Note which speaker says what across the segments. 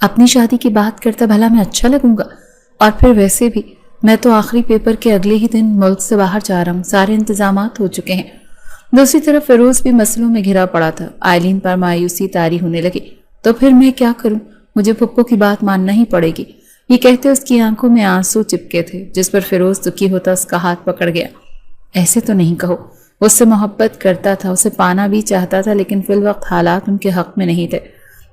Speaker 1: اپنی شادی کی بات کرتا بھلا میں اچھا لگوں گا؟ اور پھر ویسے بھی میں تو آخری پیپر کے اگلے ہی دن ملک سے باہر جا رہا ہوں، سارے انتظامات ہو چکے ہیں۔ دوسری طرف فیروز بھی مسئلوں میں گھرا پڑا تھا۔ آئلین پر مایوسی طاری ہونے لگی۔ تو پھر میں کیا کروں؟ مجھے پھپھو کی بات ماننا ہی پڑے گی۔ یہ کہتے اس کی آنکھوں میں آنسو چپکے تھے، جس پر فیروز دکھی ہوتا اس کا ہاتھ پکڑ گیا۔ ایسے تو نہیں کہو، اس سے محبت کرتا تھا، اسے پانا بھی چاہتا تھا، لیکن فی الوقت حالات ان کے حق میں نہیں تھے۔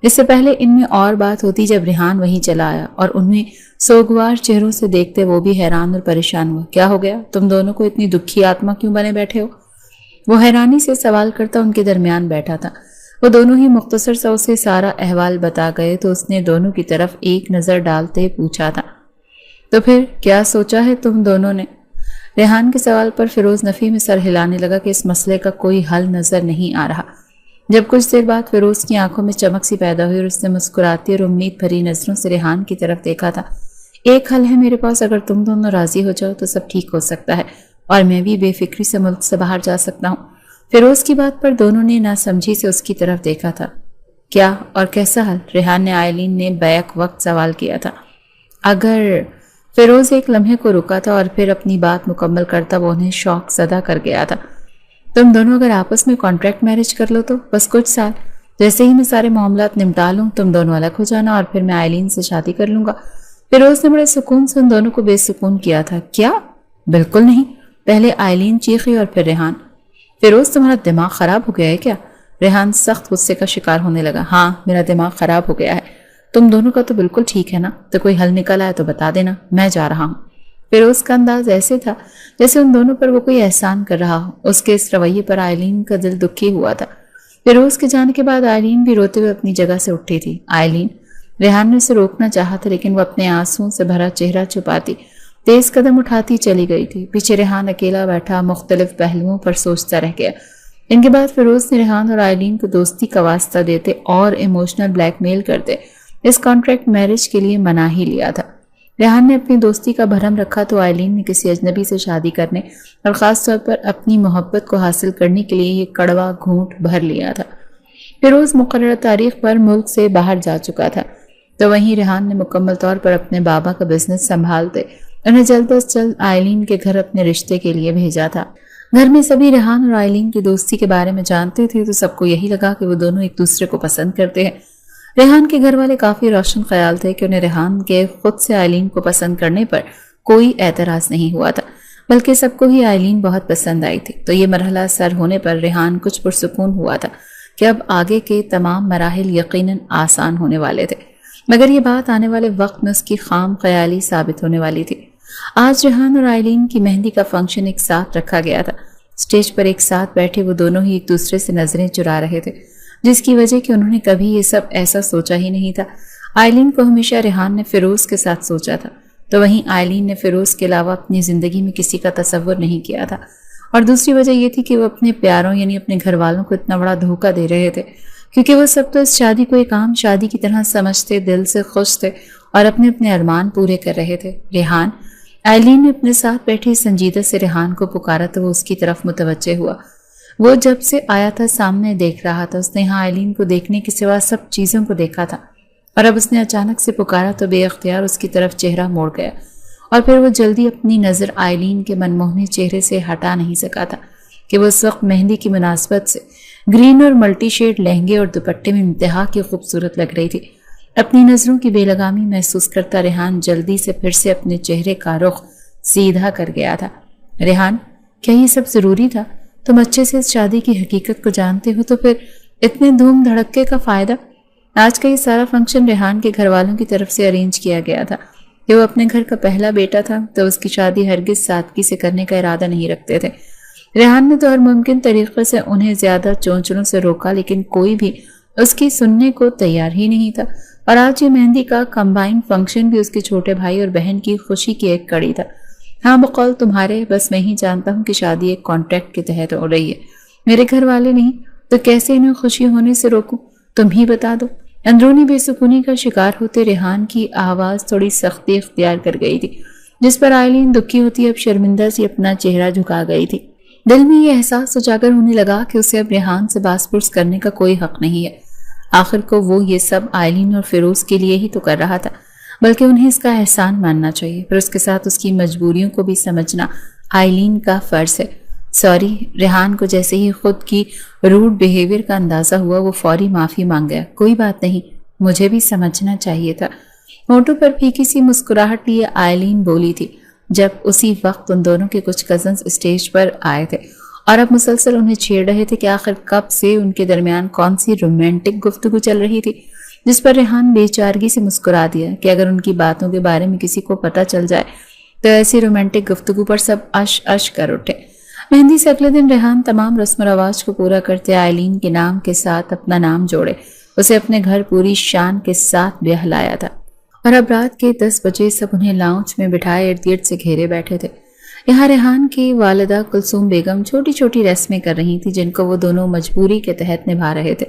Speaker 1: اس سے پہلے ان میں اور بات ہوتی جب ریحان وہیں چلا آیا اور انہیں سوگوار چہروں سے دیکھتے وہ بھی حیران اور پریشان ہوا۔ کیا ہو گیا؟ تم دونوں کو اتنی دکھی آتما کیوں بنے بیٹھے ہو؟ وہ حیرانی سے سوال کرتا ان کے درمیان بیٹھا تھا۔ وہ دونوں ہی مختصر سا اسے سارا احوال بتا گئے تو اس نے دونوں کی طرف ایک نظر ڈالتے پوچھا تھا، تو پھر کیا سوچا ہے تم دونوں نے؟ ریحان کے سوال پر فیروز نفی میں سر ہلانے لگا کہ اس مسئلے کا کوئی حل نظر نہیں آ رہا۔ جب کچھ دیر بعد فیروز کی آنکھوں میں چمک سی پیدا ہوئی اور اس نے مسکراتی اور امید بھری نظروں سے ریحان کی طرف دیکھا تھا۔ ایک حل ہے میرے پاس، اگر تم دونوں راضی ہو جاؤ تو سب ٹھیک ہو سکتا ہے اور میں بھی بے فکری سے ملک سے باہر جا سکتا ہوں۔ فیروز کی بات پر دونوں نے ناسمجھی سے اس کی طرف دیکھا تھا۔ کیا اور کیسا حل؟ ریحان نے آئلین نے بیک وقت سوال کیا تھا۔ اگر فیروز ایک لمحے کو رکا تھا اور پھر اپنی بات مکمل کرتا وہ انہیں شوق زدہ کر گیا تھا۔ تم دونوں اگر آپس میں کانٹریکٹ میرج کر لو تو بس کچھ سال، جیسے ہی میں سارے معاملات نمٹا لوں تم دونوں الگ ہو جانا اور پھر میں آئلین سے شادی کر لوں گا۔ فیروز نے بڑے سکون سے ان دونوں کو بے سکون کیا تھا۔ کیا؟ بالکل نہیں، پہلے آئلین چیخی اور پھر ریحان۔ فیروز تمہارا دماغ خراب ہو گیا ہے کیا؟ ریحان سخت غصے کا شکار ہونے لگا۔ ہاں میرا دماغ خراب ہو گیا ہے، تم دونوں کا تو بالکل ٹھیک ہے نا؟ تو کوئی حل نکل آئے تو بتا دینا، میں جا رہا ہوں۔ فیروز کا انداز ایسے تھا جیسے ان دونوں پر وہ کوئی احسان کر رہا ہو۔ اس کے اس رویے پر آئلین کا دل دکھی ہوا تھا۔ فیروز کے جانے کے بعد آئلین بھی روتے ہوئے اپنی جگہ سے اٹھی تھی۔ آئلین، ریحان نے اسے روکنا چاہا تھا لیکن وہ اپنے آنسوؤں سے بھرا چہرہ چھپاتی تیز قدم اٹھاتی چلی گئی تھی۔ پیچھے ریحان اکیلا بیٹھا مختلف پہلوؤں پر سوچتا رہ گیا۔ ان کے بعد فیروز نے ریحان اور آئلین کو دوستی کا واسطہ دیتے اور ایموشنل بلیک میل کرتے اس کانٹریکٹ میرج کے لیے منا ہی لیا تھا۔ ریحان نے اپنی دوستی کا بھرم رکھا تو آئلین نے کسی اجنبی سے شادی کرنے اور خاص طور پر اپنی محبت کو حاصل کرنے کے لیے یہ کڑوا گھونٹ بھر لیا تھا۔ فیروز مقررہ تاریخ پر ملک سے باہر جا چکا تھا تو وہیں ریحان نے مکمل طور پر اپنے بابا کا بزنس سنبھالتے انہیں جلد از جلد آئلین کے گھر اپنے رشتے کے لیے بھیجا تھا۔ گھر میں سبھی ریحان اور آئلین کی دوستی کے بارے میں جانتے تھے تو سب کو یہی لگا کہ وہ دونوں ایک دوسرے کو پسند کرتے ہیں۔ ریحان کے گھر والے کافی روشن خیال تھے کہ انہیں ریحان کے خود سے آئلین کو پسند کرنے پر کوئی اعتراض نہیں ہوا تھا، بلکہ سب کو ہی آئلین بہت پسند آئی تھی۔ تو یہ مرحلہ سر ہونے پر ریحان کچھ پرسکون ہوا تھا کہ اب آگے کے تمام مراحل یقیناً آسان ہونے والے تھے، مگر یہ بات آنے والے وقت میں اس کی خام خیالی ثابت ہونے والی تھی۔ آج ریحان اور آئلین کی مہندی کا فنکشن ایک ساتھ رکھا گیا تھا۔ اسٹیج پر ایک ساتھ بیٹھے وہ دونوں ہی ایک دوسرے سے نظریں چرا رہے تھے، جس کی وجہ کہ انہوں نے کبھی یہ سب ایسا سوچا ہی نہیں تھا۔ آئلین کو ہمیشہ ریحان نے فیروز کے ساتھ سوچا تھا، تو وہیں آئلین نے فیروز کے علاوہ اپنی زندگی میں کسی کا تصور نہیں کیا تھا۔ اور دوسری وجہ یہ تھی کہ وہ اپنے پیاروں یعنی اپنے گھر والوں کو اتنا بڑا دھوکہ دے رہے تھے، کیونکہ وہ سب تو اس شادی کو ایک عام شادی کی طرح سمجھتے، دل سے خوش تھے اور اپنے اپنے ارمان پورے کر رہے تھے۔ ریحان، آئلین نے اپنے ساتھ بیٹھی سنجیدہ سے ریحان کو پکارا تو وہ اس کی طرف متوجہ ہوا۔ وہ جب سے آیا تھا سامنے دیکھ رہا تھا، اس نے یہاں آئلین کو دیکھنے کے سوا سب چیزوں کو دیکھا تھا، اور اب اس نے اچانک سے پکارا تو بے اختیار اس کی طرف چہرہ موڑ گیا، اور پھر وہ جلدی اپنی نظر آئلین کے منموہنے چہرے سے ہٹا نہیں سکا تھا کہ وہ اس وقت مہندی کی مناسبت سے گرین اور ملٹی شیڈ لہنگے اور دوپٹے میں انتہا کی خوبصورت لگ رہی تھی۔ اپنی نظروں کی بے لگامی محسوس کرتا ریحان جلدی سے پھر سے اپنے چہرے کا رخ سیدھا کر گیا تھا۔ ریحان، کیا یہ سب ضروری تھا؟ تم اچھے سے اس شادی کی حقیقت کو جانتے ہو تو پھر اتنے دھوم دھڑکے کا فائدہ؟ آج کا یہ سارا فنکشن ریحان کے گھر والوں کی طرف سے ارینج کیا گیا تھا کہ وہ اپنے گھر کا پہلا بیٹا تھا تو اس کی شادی ہرگز سادگی سے کرنے کا ارادہ نہیں رکھتے تھے۔ ریحان نے تو ہر ممکن طریقے سے انہیں زیادہ چونچلوں سے روکا لیکن کوئی بھی اس کی سننے کو تیار ہی نہیں تھا، اور آج یہ مہندی کا کمبائن فنکشن بھی اس کے چھوٹے بھائی اور بہن کی خوشی کی ایک کڑی تھا۔ ہاں بقول تمہارے، بس میں ہی جانتا ہوں کہ شادی ایک کانٹریکٹ کے تحت ہو رہی ہے، میرے گھر والے نہیں، تو کیسے انہیں خوشی ہونے سے روکوں؟ تم ہی بتا دو۔ اندرونی بے سکونی کا شکار ہوتے ریحان کی آواز تھوڑی سختی اختیار کر گئی تھی، جس پر آئلین دکھی ہوتی اب شرمندہ سی اپنا چہرہ جھکا گئی تھی۔ دل میں یہ احساس اجاگر ہونے لگا کہ اسے اب ریحان سے باس پرس کرنے کا کوئی حق نہیں ہے۔ آخر کو وہ یہ سب آئلین اور فیروز کے لیے ہی تو کر رہا تھا، بلکہ انہیں اس کا احسان ماننا چاہیے، پھر اس کے ساتھ اس کی مجبوریوں کو بھی سمجھنا آئلین کا فرض ہے۔ سوری، ریحان کو جیسے ہی خود کی روڈ بیہیویئر کا اندازہ ہوا وہ فوری معافی مانگ گیا۔ کوئی بات نہیں، مجھے بھی سمجھنا چاہیے تھا۔ ہونٹوں پر پھیکی سی مسکراہٹ لیے آئلین بولی تھی جب اسی وقت ان دونوں کے کچھ کزنز اسٹیج پر آئے تھے اور اب مسلسل انہیں چھیڑ رہے تھے کہ آخر کب سے ان کے درمیان کون سی رومانٹک گفتگو چل رہی تھی، جس پر ریحان بے چارگی سے مسکرا دیا کہ اگر ان کی باتوں کے بارے میں کسی کو پتہ چل جائے تو ایسی رومانٹک گفتگو پر سب اش اش کر اٹھے۔ مہندی سے اگلے دن ریحان تمام رسم و رواج کو پورا کرتے آئلین کے نام کے ساتھ اپنا نام جوڑے اسے اپنے گھر پوری شان کے ساتھ بیاہلایا تھا، اور اب رات کے 10 بجے سب انہیں لاؤنج میں بٹھائے ارد گرد سے گھیرے بیٹھے تھے۔ یہاں ریحان کی والدہ کلثوم بیگم چھوٹی چھوٹی رسمیں کر رہی تھی جن کو وہ دونوں مجبوری کے تحت نبھا رہے تھے،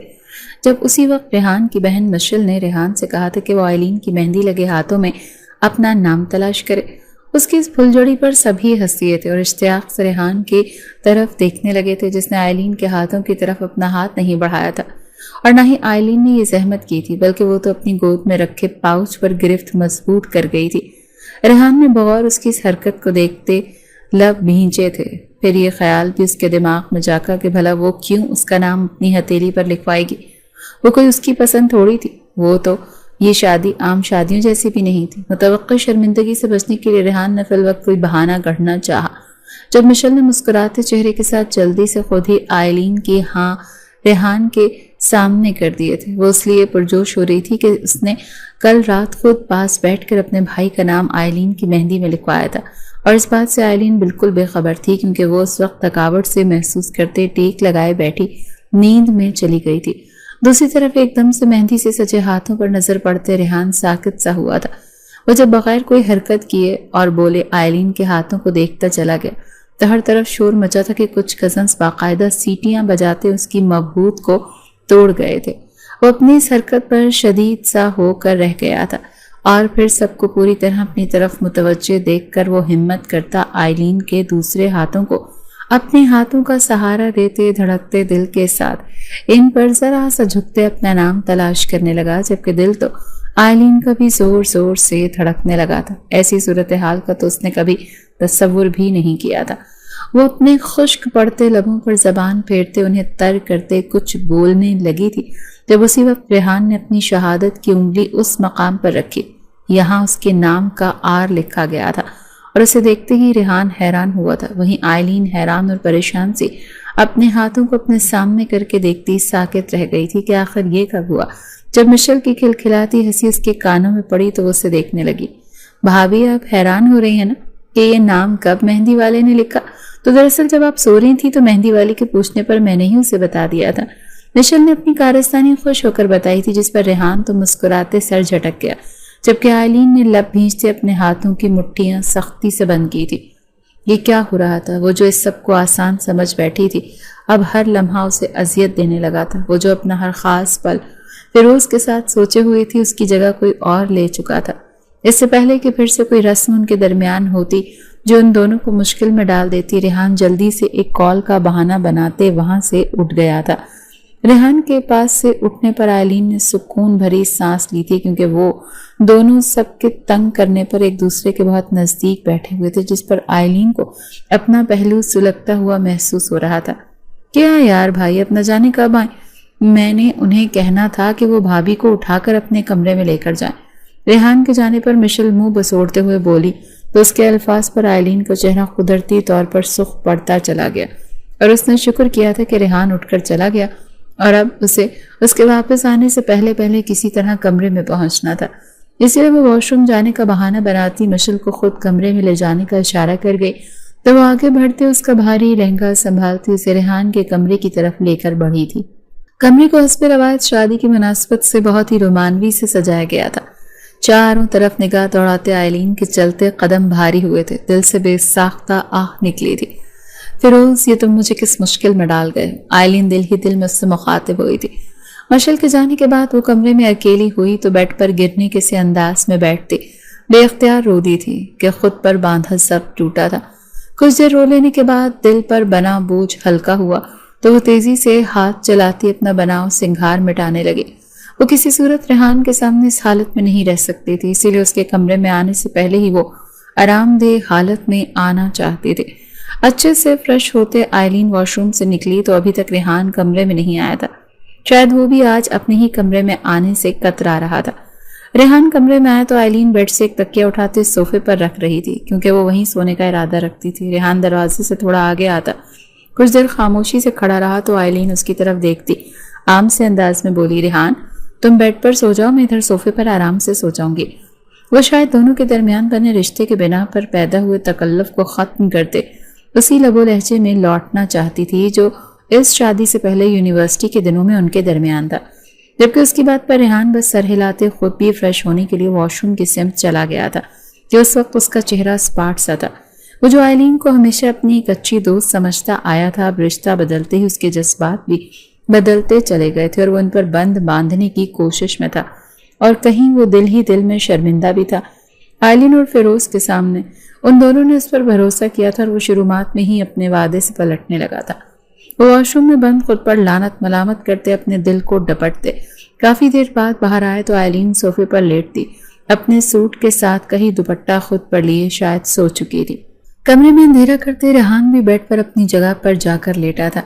Speaker 1: جب اسی وقت ریحان کی بہن مشل نے ریحان سے کہا تھا کہ وہ آئلین کی مہندی لگے ہاتھوں میں اپنا نام تلاش کرے۔ اس کی اس پھلجھڑی پر سبھی ہنس دیے تھے اور اشتیاق سے ریحان کی طرف دیکھنے لگے تھے جس نے آئلین کے ہاتھوں کی طرف اپنا ہاتھ نہیں بڑھایا تھا، اور نہ ہی آئلین نے یہ زحمت کی تھی بلکہ وہ تو اپنی گود میں رکھے پاؤچ پر گرفت مضبوط کر گئی تھی۔ ریحان نے بغور اس کی اس حرکت کو دیکھتے لب بھینچے تھے، پھر یہ خیال بھی اس کے دماغ میں جاگا کہ بھلا وہ کیوں اس کا نام اپنی ہتھیلی پر لکھوائے گی، وہ کوئی اس کی پسند تھوڑی تھی، وہ تو یہ شادی عام شادیوں جیسی بھی نہیں تھی۔ متوقع شرمندگی سے بچنے کے لیے ریحان نے فی الوقت کوئی بہانہ گڑھنا چاہا۔ جب مشل نے مسکراتے چہرے کے ساتھ جلدی سے خود ہی آئلین کی ہاں ریحان کے سامنے کر دیے تھے، وہ اس لیے پرجوش ہو رہی تھی کہ اس نے کل رات خود پاس بیٹھ کر اپنے بھائی کا نام آئلین کی مہندی میں لکھوایا تھا، اور اس بات سے آئلین بالکل بے خبر تھی کیونکہ وہ اس وقت تھکاوٹ سے محسوس کرتے ٹیک لگائے بیٹھی نیند میں چلی گئی تھی۔ دوسری طرف ایک دم سے مہندی سے سجے ہاتھوں پر نظر پڑتے ریحان ساکت سا ہوا تھا۔ وہ جب بغیر کوئی حرکت کیے اور بولے آئلین کے ہاتھوں کو دیکھتا چلا گیا تو ہر طرف شور مچا تھا کہ کچھ کزنز باقاعدہ سیٹیاں بجاتے اس کی مبہوت کو توڑ گئے تھے۔ وہ اپنی اس حرکت پر شدید سا ہو کر رہ گیا تھا، اور پھر سب کو پوری طرح اپنی طرف متوجہ دیکھ کر وہ ہمت کرتا آئلین کے دوسرے ہاتھوں کو اپنے ہاتھوں کا سہارا دیتے دھڑکتے دل کے ساتھ ان پر ذرا سا جھکتے اپنا نام تلاش کرنے لگا، جبکہ دل تو آئلین کا بھی زور زور سے دھڑکنے لگا تھا۔ ایسی صورتحال کا تو اس نے کبھی تصور بھی نہیں کیا تھا۔ وہ اپنے خشک پڑتے لبوں پر زبان پھیرتے انہیں تر کرتے کچھ بولنے لگی تھی جب اسی وقت ریحان نے اپنی شہادت کی انگلی اس مقام پر رکھی یہاں اس کے نام کا آر لکھا گیا تھا، اور اسے دیکھتے ہی ریحان حیران ہوا تھا۔ وہیں آئلین حیران اور پریشان سی اپنے ہاتھوں کو اپنے سامنے کر کے دیکھتی ساکت رہ گئی تھی کہ آخر یہ کب ہوا۔ جب مشل کی کھلکھلاتی ہنسی اس کے کانوں میں پڑی تو وہ اسے دیکھنے لگی۔ بھابھی آپ حیران ہو رہی ہیں نا کہ یہ نام کب مہندی والے نے لکھا؟ تو دراصل جب آپ سو رہی تھی تو مہندی والی کے پوچھنے پر میں نے ہی اسے بتا دیا تھا۔ مشل نے اپنی کارستانی خوش ہو کر بتائی تھی، جس پر ریحان تو مسکراتے سر جھٹک گیا، جبکہ آئلین نے لب بھینچتے اپنے ہاتھوں کی مٹھیاں سختی سے بند کی تھی۔ یہ کیا ہو رہا تھا؟ وہ جو اس سب کو آسان سمجھ بیٹھی تھی اب ہر لمحہ اسے اذیت دینے لگا تھا۔ وہ جو اپنا ہر خاص پل فیروز کے ساتھ سوچے ہوئی تھی اس کی جگہ کوئی اور لے چکا تھا۔ اس سے پہلے کہ پھر سے کوئی رسم ان کے درمیان ہوتی جو ان دونوں کو مشکل میں ڈال دیتی، ریحان جلدی سے ایک کال کا بہانہ بناتے وہاں سے اٹھ گیا تھا۔ ریحان کے پاس سے اٹھنے پر آئلین نے سکون بھری سانس لی تھی کیونکہ وہ دونوں سب کے تنگ کرنے پر ایک دوسرے کے بہت نزدیک بیٹھے ہوئے تھے، جس پر آئلین کو اپنا پہلو سلگتا ہوا محسوس ہو رہا تھا۔ کیا یار بھائی، اب نہ جانے کب آئیں؟ میں نے انہیں کہنا تھا کہ وہ بھابھی کو اٹھا کر اپنے کمرے میں لے کر جائیں۔ ریحان کے جانے پر مشل منہ بسوڑتے ہوئے بولی تو اس کے الفاظ پر آئلین کا چہرہ قدرتی طور پر سرخ پڑتا چلا گیا، اور اس نے شکر کیا تھا کہ ریحان اٹھ کر چلا گیا اور اب اسے اس کے واپس آنے سے پہلے کسی طرح کمرے میں پہنچنا تھا۔ اس لیے وہ واش روم جانے کا بہانہ بناتی مشل کو خود کمرے میں لے جانے کا اشارہ کر گئی تو وہ آگے بڑھتے اس کا بھاری لہنگا سنبھالتی اسے ریحان کے کمرے کی طرف لے کر بڑھی تھی۔ کمرے کو حسب روایت شادی کی مناسبت سے بہت ہی رومانوی سے سجایا گیا تھا۔ چاروں طرف نگاہ دوڑاتے آئلین کے چلتے قدم بھاری ہوئے تھے، دل سے بے ساختہ آہ نکلی تھی۔ فیروز، یہ تم مجھے کس مشکل میں ڈال گئے؟ آئلین دل ہی دل میں اس سے مخاطب ہوئی تھی۔ مشل کے جانے کے بعد وہ کمرے میں اکیلی ہوئی تو بیڈ پر گرنے کے سے انداز میں بیٹھتی بے اختیار رو دی تھی کہ خود پر باندھا سب ٹوٹا تھا۔ کچھ دیر رو لینے کے بعد دل پر بنا بوجھ ہلکا ہوا تو وہ تیزی سے ہاتھ چلاتی اپنا بناؤ سنگھار مٹانے لگی۔ وہ کسی صورت ریحان کے سامنے اس حالت میں نہیں رہ سکتی تھی، اسی لیے اس کے کمرے میں آنے سے پہلے ہی وہ آرام دہ حالت میں آنا چاہتے تھے۔ اچھے سے فریش ہوتے آئلین واش روم سے نکلی تو ابھی تک ریحان کمرے میں نہیں آیا تھا، شاید وہ بھی آج اپنے ہی کمرے میں آنے سے کترا رہا تھا۔ ریحان کمرے میں آیا تو آئلین بیڈ سے ایک تکیہ اٹھاتے صوفے پر رکھ رہی تھی، کیونکہ وہ وہیں سونے کا ارادہ رکھتی تھی۔ ریحان دروازے سے تھوڑا آگے آتا، کچھ دیر خاموشی سے کھڑا رہا تو آئلین اس کی طرف دیکھتی عام سے انداز میں بولی، ریحان تم بیڈ پر سو جاؤ، میں ادھر صوفے پر آرام سے سو جاؤں گی۔ وہ شاید دونوں کے درمیان بنے رشتے کے بنا پر پیدا ہوئے تکلف کو ختم کرتے اسی لب و لہجے میں لوٹنا چاہتی تھی جو اس شادی سے پہلے یونیورسٹی کے دنوں میں ان کے درمیان تھا، جبکہ اس کی بات پر ریحان بس سر ہلاتے خود بھی فریش ہونے کے لیے واش روم کی سمت چلا گیا تھا کہ اس وقت اس کا چہرہ سپاٹ سا تھا۔ وہ جو آئلین کو ہمیشہ اپنی ایک اچھی دوست سمجھتا آیا تھا، اب رشتہ بدلتے ہی اس کے جذبات بھی بدلتے چلے گئے تھے اور وہ ان پر بند باندھنے کی کوشش میں تھا، اور کہیں وہ دل ہی دل میں شرمندہ بھی تھا۔ آئلین اور فیروز کے سامنے ان دونوں نے اس پر بھروسہ کیا تھا اور وہ شروعات میں ہی اپنے وعدے سے پلٹنے لگا تھا۔ وہ واش روم میں بند خود پر لعنت ملامت کرتے اپنے دل کو ڈپٹتے۔ کافی دیر بعد باہر آئے تو آئلین صوفے پر لیٹتی، اپنے سوٹ کے ساتھ کہیں دوپٹہ خود پر لیے شاید سو چکی تھی۔ کمرے میں اندھیرا کرتے ریحان بھی بیڈ پر اپنی جگہ پر جا کر لیٹا تھا،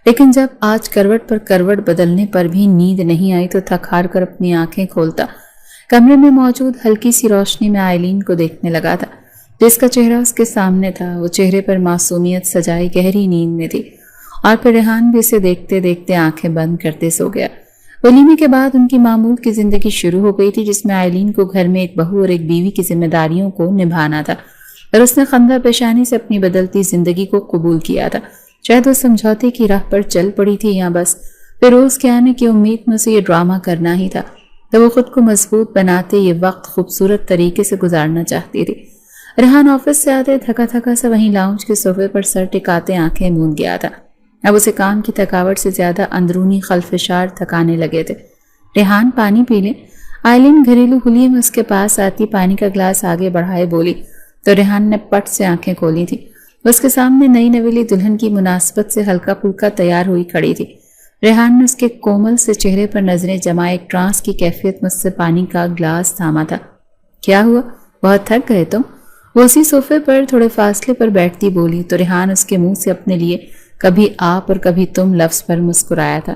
Speaker 1: لیکن جب آج کروٹ پر کروٹ بدلنے پر بھی نیند نہیں آئی تو تھک ہار کر اپنی آنکھیں کھولتا کمرے میں موجود ہلکی سی روشنی میں آئلین کو دیکھنے لگا تھا، جس کا چہرہ اس کے سامنے تھا۔ وہ چہرے پر معصومیت سجائی گہری نیند میں تھی، اور پھر ریحان بھی اسے دیکھتے دیکھتے آنکھیں بند کرتے سو گیا۔ ولیمے کے بعد ان کی معمول کی زندگی شروع ہو گئی تھی، جس میں آئلین کو گھر میں ایک بہو اور ایک بیوی کی ذمہ داریوں کو نبھانا تھا، اور اس نے خندہ پیشانی سے اپنی بدلتی زندگی کو قبول کیا تھا۔ شاید وہ سمجھوتے کی راہ پر چل پڑی تھی، یا بس فیروز کے آنے کی امید میں اسے یہ ڈرامہ کرنا ہی تھا، تو وہ خود کو مضبوط بناتے یہ وقت خوبصورت طریقے سے گزارنا چاہتی تھی۔ ریحان آفس سے آتے تھکا تھکا سا وہیں لاؤنج کے صوفے پر سر ٹکاتے آنکھیں موند گیا تھا۔ اب اسے کام کی تھکاوٹ سے زیادہ اندرونی خلفشار تھکانے لگے تھے۔ ریحان پانی پی لیں؟ آئلین گھریلو حلیے میں اس کے پاس آتی پانی کا گلاس آگے بڑھائے بولی، تو ریحان نے پٹ سے آنکھیں کھولی تھی۔ اس کے سامنے نئی نویلی دلہن کی مناسبت سے ہلکا پھلکا تیار ہوئی کھڑی تھی۔ ریحان نے اس کے کومل سے چہرے پر نظریں جمائے ایک ٹرانس کی کیفیت مجھ سے پانی کا گلاس تھاما تھا۔ کیا ہوا؟ بہت تھک گئے تم؟ وہ اسی صوفے پر تھوڑے فاصلے پر بیٹھتی بولی، تو ریحان اس کے منہ سے اپنے لیے کبھی آپ اور کبھی تم لفظ پر مسکرایا تھا۔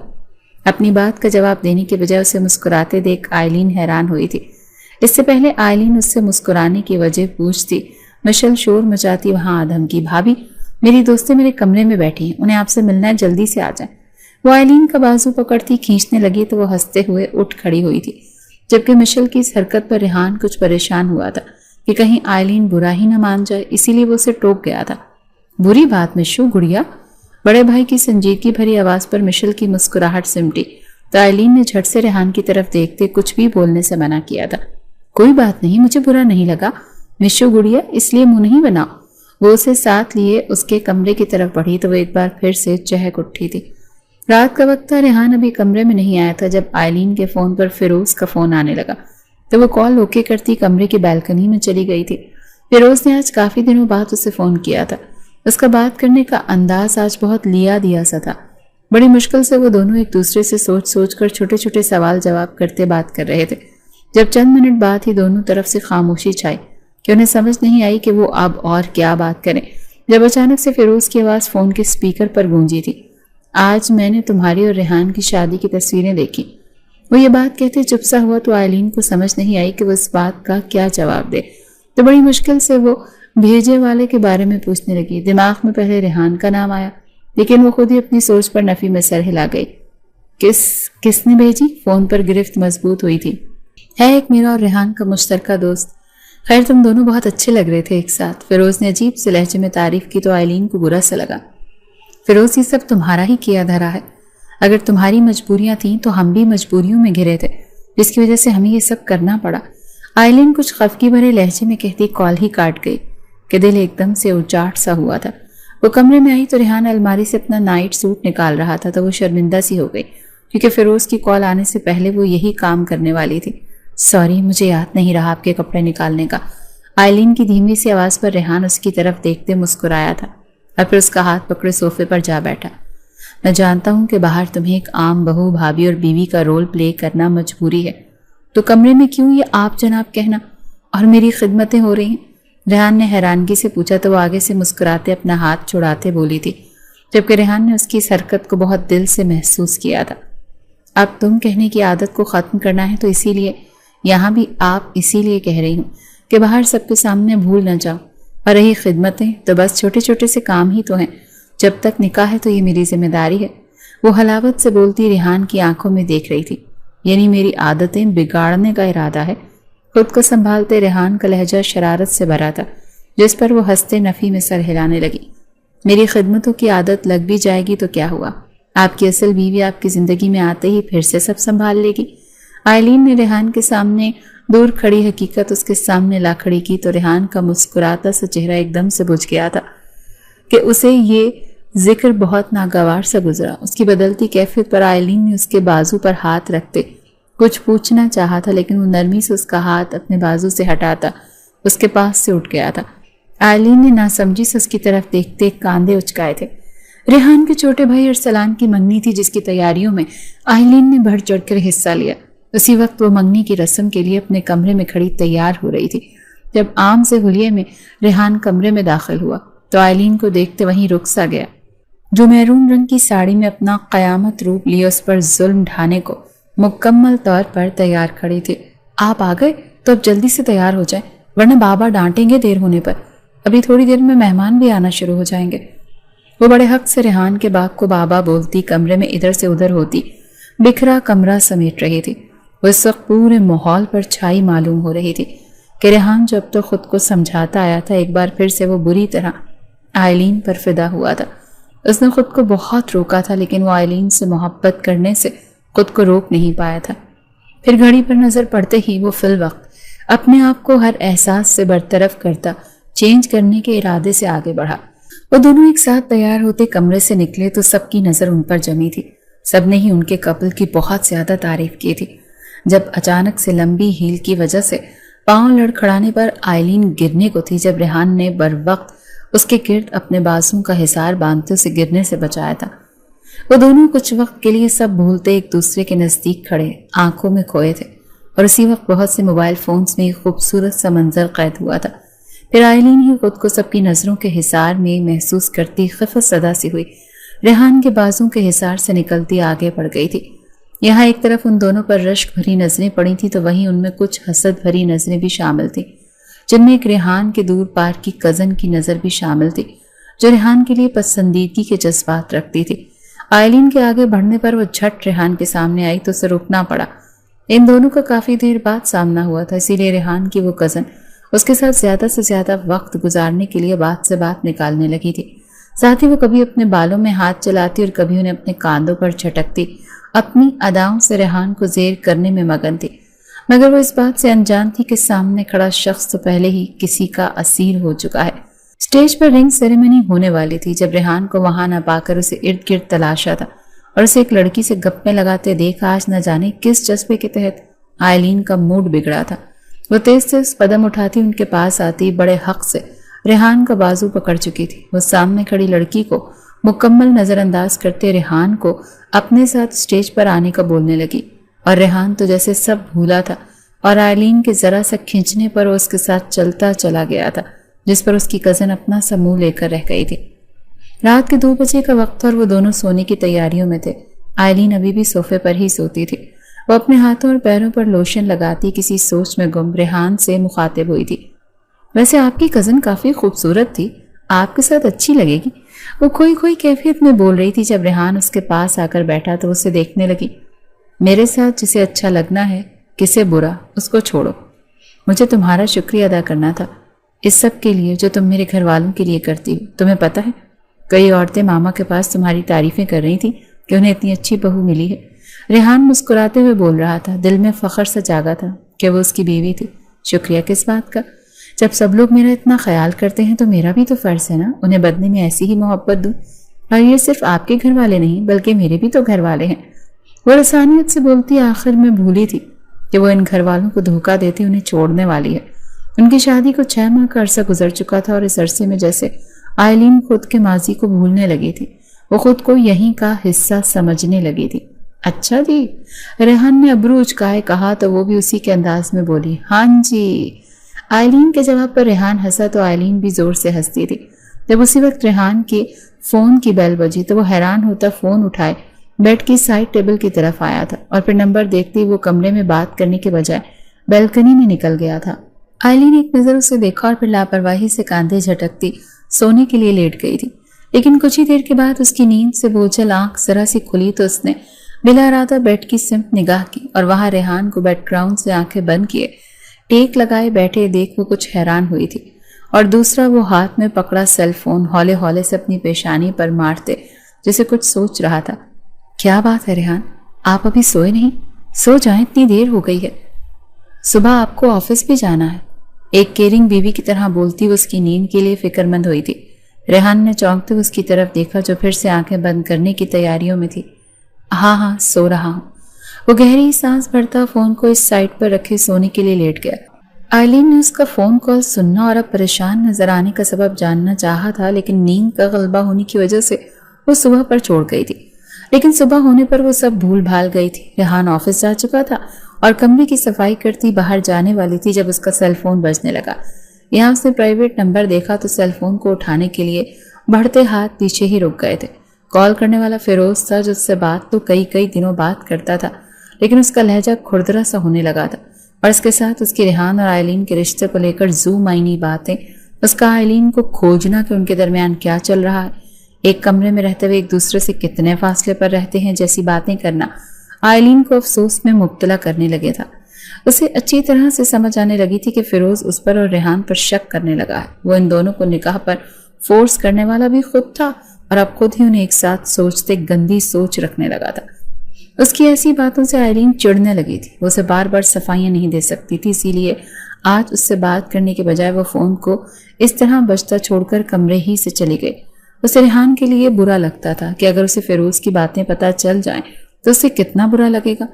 Speaker 1: اپنی بات کا جواب دینے کے بجائے اسے مسکراتے دیکھ آئلین حیران ہوئی تھی۔ اس سے پہلے آئلین اس سے مسکرانے کی وجہ پوچھتی، مشل شور مچاتی وہاں آدم کی، بھابھی میری دوستیں میرے کمرے میں بیٹھی ہیں، انہیں آپ سے ملنا ہے، جلدی سے آ جائیں۔ وہ آئلین کا بازو پکڑتی کھینچنے لگی تو وہ ہنستے ہوئے اٹھ کھڑی ہوئی تھی، جبکہ مشل کی اس حرکت پر ریحان کچھ پریشان ہوا تھا کہ کہیں آئلین برا ہی نہ مان جائے، اسی لیے وہ اسے ٹوک گیا تھا۔ بری بات مشو گڑیا؟ بڑے بھائی کی سنجیدگی بھری آواز پر مشل کی مسکراہٹ سمٹی تو آئلین نے جھٹ سے ریحان کی طرف دیکھتے کچھ بھی بولنے سے منع کیا تھا۔ کوئی بات نہیں، مجھے برا نہیں لگا مشو گڑیا، اس لیے منہ نہیں بناؤ۔ وہ اسے ساتھ لیے اس کے کمرے کی طرف بڑھی تو وہ ایک بار پھر سے چہک اٹھی تھی۔ رات کا وقت تھا، ریحان ابھی کمرے میں نہیں آیا تھا جب آئلین کے فون پر فیروز کا فون آنے لگا تو وہ کال اوکے کرتی کمرے کی بالکنی میں چلی گئی تھی۔ فیروز نے آج کافی دنوں بعد اسے فون کیا تھا۔ اس کا بات کرنے کا انداز آج بہت لیا دیا سا تھا۔ بڑی مشکل سے وہ دونوں ایک دوسرے سے سوچ سوچ کر چھوٹے چھوٹے سوال جواب کرتے بات کر رہے تھے، جب چند منٹ بعد ہی دونوں طرف سے خاموشی چھائی کہ انہیں سمجھ نہیں آئی کہ وہ اب اور کیا بات کریں، جب اچانک سے فیروز کی آواز فون کے سپیکر پر گونجی تھی، آج میں نے تمہاری اور ریحان کی شادی کی تصویریں دیکھی۔ وہ یہ بات کہتے چپ سا ہوا تو آئلین کو سمجھ نہیں آئی کہ وہ اس بات کا کیا جواب دے، تو بڑی مشکل سے وہ بھیجے والے کے بارے میں پوچھنے لگی۔ دماغ میں پہلے ریحان کا نام آیا، لیکن وہ خود ہی اپنی سوچ پر نفی میں سر ہلا گئی۔ کس نے بھیجی؟ فون پر گرفت مضبوط ہوئی تھی۔ ہے ایک میرا اور ریحان کا مشترکہ دوست۔ خیر تم دونوں بہت اچھے لگ رہے تھے ایک ساتھ۔ فیروز نے عجیب سے لہجے میں تعریف کی تو آئلین کو برا سا لگا۔ فیروز یہ سب تمہارا ہی کیا دھرا ہے، اگر تمہاری مجبوریاں تھیں تو ہم بھی مجبوریوں میں گھرے تھے، جس کی وجہ سے ہمیں یہ سب کرنا پڑا۔ آئلین کچھ خفگی بھرے لہجے میں کہتی کال ہی کاٹ گئی کہ دل ایک دم سے اچاٹ سا ہوا تھا۔ وہ کمرے میں آئی تو ریحان الماری سے اپنا نائٹ سوٹ نکال رہا تھا تو وہ شرمندہ سی ہو گئی، کیونکہ فیروز کی کال آنے سے پہلے وہ یہی کام کرنے والی تھی۔ سوری، مجھے یاد نہیں رہا آپ کے کپڑے نکالنے کا۔ آئلین کی دھیمی سی آواز پر ریحان اس کی طرف دیکھتے مسکرایا تھا اور پھر اس کا ہاتھ پکڑے صوفے پر جا بیٹھا۔ میں جانتا ہوں کہ باہر تمہیں ایک عام بہو، بھابھی اور بیوی کا رول پلے کرنا مجبوری ہے، تو کمرے میں کیوں یہ آپ جناب کہنا اور میری خدمتیں ہو رہی ہیں؟ ریحان نے حیرانگی سے پوچھا تو وہ آگے سے مسکراتے اپنا ہاتھ چھڑاتے بولی تھی، جبکہ ریحان نے اس کی اس حرکت کو بہت دل سے محسوس کیا تھا۔ اب تم کہنے کی عادت کو ختم کرنا ہے تو اسی لیے یہاں بھی آپ اسی لیے کہہ رہی ہوں کہ باہر سب کے سامنے بھول نہ جاؤ، اور رہی خدمتیں تو بس چھوٹے چھوٹے سے کام ہی تو ہیں، جب تک نکاح ہے تو یہ میری ذمہ داری ہے۔ وہ حلاوت سے بولتی ریحان کی آنکھوں میں دیکھ رہی تھی، یعنی میری عادتیں بگاڑنے کا ارادہ ہے۔ خود کو سنبھالتے ریحان کا لہجہ شرارت سے بھرا تھا، جس پر وہ ہنستے نفی میں سر ہلانے لگی۔ میری خدمتوں کی عادت لگ بھی جائے گی تو کیا ہوا؟ آپ کی اصل بیوی آپ کی زندگی میں آتے ہی پھر سے سب سنبھال لے گی۔ آئلین نے ریحان کے سامنے دور کھڑی حقیقت اس کے سامنے لا کھڑی کی تو ریحان کا مسکراتا سا چہرہ ایک دم سے بجھ گیا تھا کہ اسے یہ ذکر بہت ناگوار سا گزرا۔ اس کی بدلتی کیفیت پر آئلین نے اس کے بازو پر ہاتھ رکھتے کچھ پوچھنا چاہا تھا، لیکن وہ نرمی سے اس کا ہاتھ اپنے بازو سے ہٹاتا اس کے پاس سے اٹھ گیا تھا۔ آئلین نے ناسمجھی سے اس کی طرف دیکھتے کاندھے اچکائے تھے۔ ریحان کے چھوٹے بھائی ارسلان کی منگنی تھی، جس کی تیاریوں میں آئلین نے بڑھ چڑھ کر حصہ لیا۔ اسی وقت وہ منگنی کی رسم کے لیے اپنے کمرے میں کھڑی تیار ہو رہی تھی۔ جب عام سے حلیے میں ریحان کمرے میں داخل ہوا تو آئلین کو دیکھتے وہیں رک سا گیا، جو میرون رنگ کی ساڑی میں اپنا قیامت روپ لیے اس پر ظلم ڈھانے کو مکمل طور پر تیار کھڑی تھی۔ آپ آ گئے تو اب جلدی سے تیار ہو جائیں، ورنہ بابا ڈانٹیں گے دیر ہونے پر، ابھی تھوڑی دیر میں مہمان بھی آنا شروع ہو جائیں گے۔ وہ بڑے حق سے ریحان کے باپ کو بابا بولتی کمرے میں ادھر سے ادھر ہوتی بکھرا کمرہ سمیٹ رہی تھی۔ وہ اس وقت پورے ماحول پر چھائی معلوم ہو رہی تھی کہ ریحان جو اب تو خود کو سمجھاتا آیا تھا، ایک بار پھر سے وہ بری طرح آئلین پر فدا ہوا تھا۔ اس نے خود کو بہت روکا تھا، لیکن وہ آئلین سے محبت کرنے سے خود کو روک نہیں پایا تھا۔ پھر گھڑی پر نظر پڑتے ہی وہ فی الوقت اپنے آپ کو ہر احساس سے برطرف کرتا چینج کرنے کے ارادے سے آگے بڑھا۔ وہ دونوں ایک ساتھ تیار ہوتے کمرے سے نکلے تو سب کی نظر ان پر جمی تھی۔ سب نے ہی ان کے کپل کی بہت زیادہ تعریف کی تھی۔ جب اچانک سے لمبی ہیل کی وجہ سے پاؤں لڑکھڑانے پر آئلین گرنے کو تھی، جب ریحان نے بر وقت اس کے گرد اپنے بازوں کا حصار باندھتے اسے گرنے سے بچایا تھا۔ وہ دونوں کچھ وقت کے لیے سب بھولتے ایک دوسرے کے نزدیک کھڑے آنکھوں میں کھوئے تھے، اور اسی وقت بہت سے موبائل فونز میں ایک خوبصورت سا منظر قید ہوا تھا۔ پھر آئلین ہی خود کو سب کی نظروں کے حصار میں محسوس کرتی خفت صدا سی ہوئی ریحان کے بازوں کے حصار سے نکلتی آگے بڑھ گئی تھی۔ یہاں ایک طرف ان دونوں پر رشک بھری نظریں پڑی تھی تو وہیں ان میں کچھ حسد بھری نظریں بھی شامل تھیں، جن میں ایک ریحان کے دور پار کی کزن کی نظر بھی شامل تھی، جو ریحان کے لیے پسندیدگی کے جذبات رکھتی تھی۔ آئلین کے آگے بڑھنے پر وہ جھٹ ریحان کے سامنے آئی تو اسے رکنا پڑا۔ ان دونوں کا کافی دیر بعد سامنا ہوا تھا، اسی لیے ریحان کی وہ کزن اس کے ساتھ زیادہ سے زیادہ وقت گزارنے کے لیے بات سے بات نکالنے لگی تھی۔ ساتھ ہی وہ کبھی اپنے بالوں میں ہاتھ چلاتی اور کبھی انہیں اپنے کاندھوں پر جھٹکتی، اپنی اداؤں سے ریحان کو زیر کرنے میں مگن تھی، مگر وہ اس بات سے انجان تھی کہ سامنے کھڑا شخص تو پہلے ہی کسی کا اسیر ہو چکا ہے۔ اسٹیج پر رنگ سیریمنی ہونے والی تھی جب ریحان کو وہاں نہ پا کر اسے ارد گرد تلاشا تھا اور اسے ایک لڑکی سے گپیں لگاتے دیکھ آج نہ جانے کس جذبے کے تحت آئلین کا موڈ بگڑا تھا۔ وہ تیز تیز قدم اٹھاتی ان کے پاس آتی بڑے حق سے ریحان کا بازو پکڑ چکی تھی۔ وہ سامنے کھڑی لڑکی کو مکمل نظر انداز کرتے ریحان کو اپنے ساتھ اسٹیج پر آنے کا بولنے لگی، اور ریحان تو جیسے سب بھولا تھا اور آئلین کے ذرا سا کھینچنے پر وہ اس کے ساتھ چلتا چلا گیا تھا، جس پر اس کی کزن اپنا سا منہ لے کر رہ گئی تھی۔ رات کے 2 بجے کا وقت اور وہ دونوں سونے کی تیاریوں میں تھے۔ آئلین ابھی بھی صوفے پر ہی سوتی تھی۔ وہ اپنے ہاتھوں اور پیروں پر لوشن لگاتی کسی سوچ میں گم ریحان سے مخاطب ہوئی تھی۔ ویسے آپ کی کزن کافی خوبصورت تھی، آپ کے ساتھ اچھی لگے گی، وہ کوئی کیفیت میں بول رہی تھی۔ جب ریحان اس کے پاس آ کر بیٹھا تو اسے دیکھنے لگی۔ میرے ساتھ جسے اچھا لگنا ہے، کسے برا، اس کو چھوڑو۔ مجھے تمہارا شکریہ ادا کرنا تھا اس سب کے لیے جو تم میرے گھر والوں کے لیے کرتی ہو۔ تمہیں پتہ ہے کئی عورتیں ماما کے پاس تمہاری تعریفیں کر رہی تھیں کہ انہیں اتنی اچھی بہو ملی ہے۔ ریحان مسکراتے ہوئے بول رہا تھا، دل میں فخر سے جاگا تھا کہ وہ اس کی بیوی تھی۔ شکریہ کس بات کا؟ جب سب لوگ میرا اتنا خیال کرتے ہیں تو میرا بھی تو فرض ہے نا انہیں بدلے میں ایسی ہی محبت دوں، اور یہ صرف آپ کے گھر والے نہیں بلکہ میرے بھی تو گھر والے ہیں۔ وہ رسانیت سے بولتی آخر میں بھولی تھی کہ وہ ان گھر والوں کو دھوکہ دیتے انہیں چھوڑنے والی ہے۔ ان کی شادی کو 6 ماہ کا عرصہ گزر چکا تھا اور اس عرصے میں جیسے آئلین خود کے ماضی کو بھولنے لگی تھی۔ وہ خود کو یہیں کا حصہ سمجھنے لگی تھی۔ اچھا جی، ریحان نے ابرو اچکائے کہا تو وہ بھی اسی کے انداز میں بولی، ہاں جی۔ آئلین کے جواب پر ریحان ہنسا تو آئلین بھی زور سے ہنستی تھی۔ جب اسی وقت ریحان کے فون کی بیل بجی تو وہ حیران ہوتا فون اٹھائے بیڈ کی سائڈ ٹیبل کی طرف آیا تھا اور پھر نمبر دیکھتے وہ کمرے میں بات کرنے کے بجائے بیلکنی میں نکل گیا تھا۔ آئلین ایک نظر اسے دیکھا اور پھر لاپرواہی سے کاندھے جھٹکتی سونے کے لیے لیٹ گئی تھی، لیکن کچھ ہی دیر کے بعد اس کی نیند سے بوجھل آنکھ ذرا سی کھلی تو اس نے بلا ارادہ بیڈ کی سمت نگاہ کی اور وہاں ریحان کو بیڈ گراؤنڈ سے آنکھیں بند کیے ٹیک لگائے بیٹھے دیکھ وہ کچھ حیران ہوئی تھی، اور دوسرا وہ ہاتھ میں پکڑا سیل فون ہولے ہولے سے اپنی پیشانی پر مارتے جیسے کچھ سوچ رہا تھا۔ کیا بات ہے ریحان، آپ ابھی سوئے نہیں؟ سو جائیں، اتنی دیر ہو گئی ہے، صبح آپ کو آفس بھی جانا ہے۔ ایک کیئرنگ بیوی کی طرح بولتی وہ اس کی نیند کے لیے فکر مند ہوئی تھی۔ ریحان نے چونکتے اس کی طرف دیکھا جو پھر سے آنکھیں بند کرنے کی تیاریوں میں تھی۔ ہاں سو رہا ہوں۔ وہ گہری سانس بھرتا فون کو اس سائڈ پر رکھے سونے کے لیے لیٹ گیا۔ آئلین نے اس کا فون کال سننا اور اب پریشان نظر آنے کا سبب جاننا چاہا تھا، لیکن نیند کا غلبہ ہونے کی وجہ سے وہ صبح پر چھوڑ گئی تھی۔ لیکن صبح ہونے پر وہ سب بھول بھال گئی تھی۔ ریحان آفس جا چکا تھا اور کمرے کی صفائی کرتی باہر جانے والی تھی جب اس کا سیل فون بجنے لگا۔ یہاں اس نے پرائیویٹ نمبر دیکھا تو سیل فون کو اٹھانے کے لیے بڑھتے ہاتھ پیچھے ہی رک گئے تھے۔ کال کرنے والا فیروز تھا جو اس سے بات تو کئی دنوں بات کرتا تھا، لیکن اس کا لہجہ کھردرا سا ہونے لگا تھا، اور اس کے ساتھ اس کی ریحان اور آئلین کے رشتے کو لے کر زو معنی باتیں، اس کا آئلین کو کھوجنا کہ ان کے درمیان کیا چل رہا ہے، ایک کمرے میں رہتے ہوئے ایک دوسرے سے کتنے فاصلے پر رہتے ہیں جیسی باتیں کرنا آئلین کو افسوس میں مبتلا کرنے لگے تھا۔ اسے اچھی طرح سے سمجھ آنے لگی تھی کہ فیروز اس پر اور ریحان پر شک کرنے لگا ہے۔ وہ ان دونوں کو نکاح پر فورس کرنے والا بھی خود تھا اور اب خود ہی انہیں ایک ساتھ سوچتے گندی سوچ رکھنے لگا تھا۔ اس کی ایسی باتوں سے آئلین چڑھنے لگی تھی۔ وہ اسے بار بار صفائیاں نہیں دے سکتی تھی، اسی لیے آج اس سے بات کرنے کے بجائے وہ فون کو اس طرح بجتا چھوڑ کر کمرے ہی سے چلی گئی۔ اسے ریحان کے لیے برا لگتا تھا کہ اگر اسے فیروز کی باتیں پتہ چل جائیں تو اسے کتنا برا لگے گا۔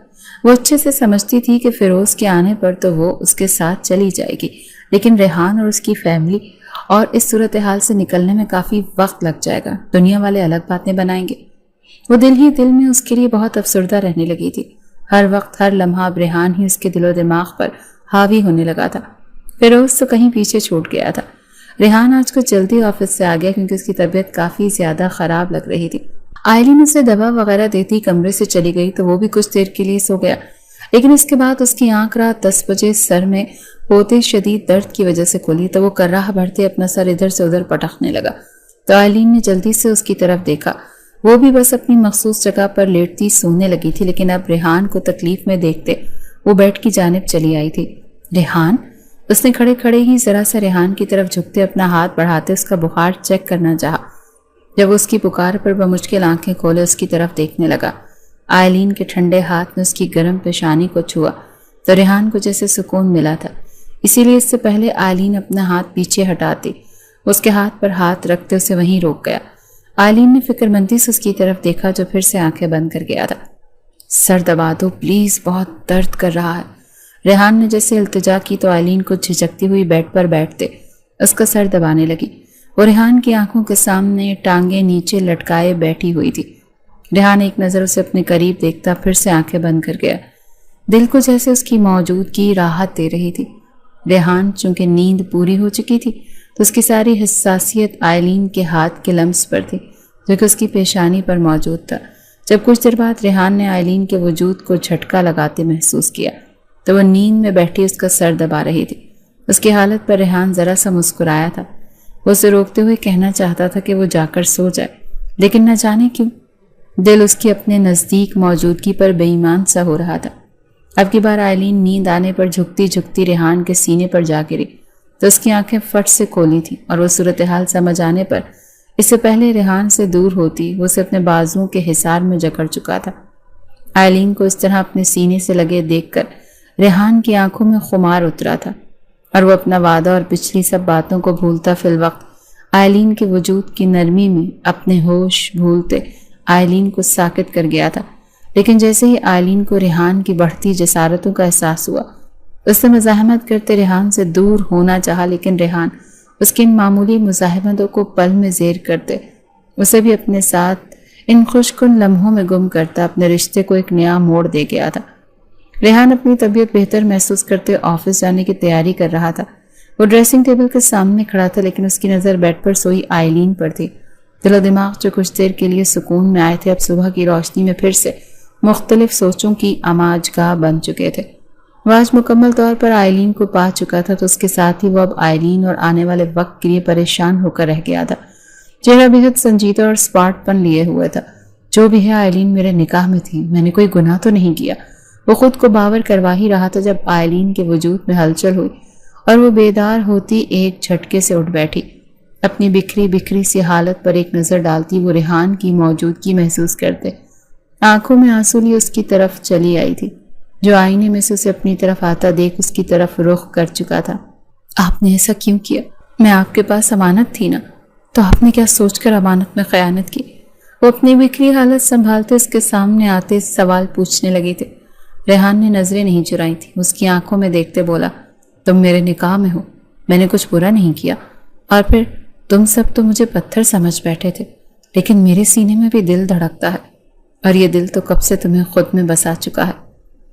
Speaker 1: وہ اچھے سے سمجھتی تھی کہ فیروز کے آنے پر تو وہ اس کے ساتھ چلی جائے گی، لیکن ریحان اور اس کی فیملی اور اس صورتحال سے نکلنے میں کافی وقت لگ جائے گا، دنیا والے الگ باتیں بنائیں گے۔ وہ دل ہی دل میں اس کے لیے بہت افسردہ رہنے لگی تھی۔ ہر وقت ہر لمحہ ریحان ہی اس کے دل و دماغ پر حاوی ہونے لگا تھا۔ فیروز تو کہیں پیچھے چھوٹ گیا تھا۔ ریحان آج کچھ جلدی آفس سے آ گیا کیونکہ اس کی طبیعت کافی زیادہ خراب لگ رہی تھی۔ آئلین اسے دوا وغیرہ دیتی کمرے سے چلی گئی تو وہ بھی کچھ دیر کے لیے سو گیا، لیکن اس کے بعد اس کی آنکھ رات 10 بجے سر میں ہوتے شدید درد کی وجہ سے کھلی تو وہ کرراہ بڑھتے اپنا سر ادھر سے ادھر پٹکنے لگا۔ تو آئلین نے جلدی سے اس کی طرف دیکھا، وہ بھی بس اپنی مخصوص جگہ پر لیٹتی سونے لگی تھی، لیکن اب ریحان کو تکلیف میں دیکھتے وہ بیڈ کی جانب چلی آئی تھی۔ ریحان، اس نے کھڑے کھڑے ہی ذرا سا ریحان کی طرف جھکتے اپنا ہاتھ بڑھاتے اس کا بخار چیک کرنا چاہا۔ جب اس کی پکار پر بمشکل آنکھیں کھولے اس کی طرف دیکھنے لگا، آئلین کے ٹھنڈے ہاتھ نے اس کی گرم پیشانی کو چھوا تو ریحان کو جیسے سکون ملا تھا، اسی لیے اس سے پہلے آئلین اپنا ہاتھ پیچھے ہٹاتی اس کے ہاتھ پر ہاتھ رکھتے اسے وہیں روک گیا۔ آئلین نے فکر مندی سے اس کی طرف دیکھا جو پھر سے آنکھیں بند کر گیا تھا۔ سر دبا دو پلیز، بہت درد کر رہا ہے۔ ریحان نے جیسے التجا کی تو آئلین کو جھجکتی ہوئی بیڈ پر بیٹھتے اس کا سر دبانے لگی۔ وہ ریحان کی آنکھوں کے سامنے ٹانگیں نیچے لٹکائے بیٹھی ہوئی تھی۔ ریحان ایک نظر اسے اپنے قریب دیکھتا پھر سے آنکھیں بند کر گیا۔ دل کو جیسے اس کی موجودگی راحت دے رہی تھی۔ ریحان چونکہ نیند پوری ہو چکی تھی تو اس کی ساری حساسیت آئلین کے ہاتھ کے لمس پر تھی جو کہ اس کی پیشانی پر موجود تھا۔ جب کچھ دیر بعد ریحان نے آئلین کے وجود کو جھٹکا لگاتے محسوس کیا تو وہ نیند میں بیٹھی اس کا سر دبا رہی تھی۔ اس کی حالت پر ریحان ذرا سا مسکرایا تھا۔ وہ اسے روکتے ہوئے کہنا چاہتا تھا کہ وہ جا کر سو جائے، لیکن نہ جانے کیوں دل اس کی اپنے نزدیک موجودگی پر بے ایمان سا ہو رہا تھا۔ اب کی بار آئلین نیند آنے پر جھکتی جھکتی ریحان کے سینے پر جا گری تو اس کی آنکھیں فٹ سے کھولی تھیں اور وہ صورتحال سمجھ آنے پر اس سے پہلے ریحان سے دور ہوتی وہ اسے اپنے بازوؤں کے حصار میں جکڑ چکا تھا۔ آئلین کو اس طرح اپنے سینے سے لگے دیکھ کر ریحان کی آنکھوں میں خمار اترا تھا اور وہ اپنا وعدہ اور پچھلی سب باتوں کو بھولتا فی الوقت آئلین کے وجود کی نرمی میں اپنے ہوش بھولتے آئلین کو ساکت کر گیا تھا۔ لیکن جیسے ہی آئلین کو ریحان کی بڑھتی جسارتوں کا احساس ہوا اس نے مزاحمت کرتے ریحان سے دور ہونا چاہا، لیکن ریحان اس کی ان معمولی مزاحمتوں کو پل میں زیر کرتے اسے بھی اپنے ساتھ ان خوشکن لمحوں میں گم کرتا اپنے رشتے کو ایک نیا موڑ دے گیا تھا۔ ریحان اپنی طبیعت بہتر محسوس کرتے آفس جانے کی تیاری کر رہا تھا۔ وہ ڈریسنگ ٹیبل کے سامنے کھڑا تھا، لیکن اس کی نظر بیڈ پر سوئی آئلین پر تھی۔ دل و دماغ جو کچھ دیر کے لیے سکون میں آئے تھے، اب صبح کی روشنی میں پھر سے مختلف سوچوں کی آماج گاہ بن چکے تھے۔ وہ آج مکمل طور پر آئلین کو پا چکا تھا، تو اس کے ساتھ ہی وہ اب آئلین اور آنے والے وقت کے لیے پریشان ہو کر رہ گیا تھا۔ چہرہ بےحد سنجیدہ اور اسپاٹ پن لیے ہوئے تھا۔ جو بھی ہے، آئلین میرے نکاح میں تھی، میں نے کوئی گناہ تو نہیں کیا۔ وہ خود کو باور کروا ہی رہا تھا جب آئلین کے وجود میں ہلچل ہوئی اور وہ بیدار ہوتی ایک جھٹکے سے اٹھ بیٹھی۔ اپنی بکھری بکھری سی حالت پر ایک نظر ڈالتی وہ ریحان کی موجودگی محسوس کرتے آنکھوں میں آنسو لیے اس کی طرف چلی آئی تھی، جو آئینے میں سے اسے اپنی طرف آتا دیکھ اس کی طرف رخ کر چکا تھا۔ آپ نے ایسا کیوں کیا؟ میں آپ کے پاس امانت تھی نا، تو آپ نے کیا سوچ کر امانت میں خیانت کی؟ وہ اپنی بکھری حالت سنبھالتے اس کے سامنے آتے سوال پوچھنے لگی تھی۔ ریحان نے نظریں نہیں چرائی تھی، اس کی آنکھوں میں دیکھتے بولا، تم میرے نکاح میں ہو، میں نے کچھ برا نہیں کیا، اور پھر تم سب تو مجھے پتھر سمجھ بیٹھے تھے، لیکن میرے سینے میں بھی دل دھڑکتا ہے، اور یہ دل تو کب سے تمہیں خود میں بسا چکا ہے۔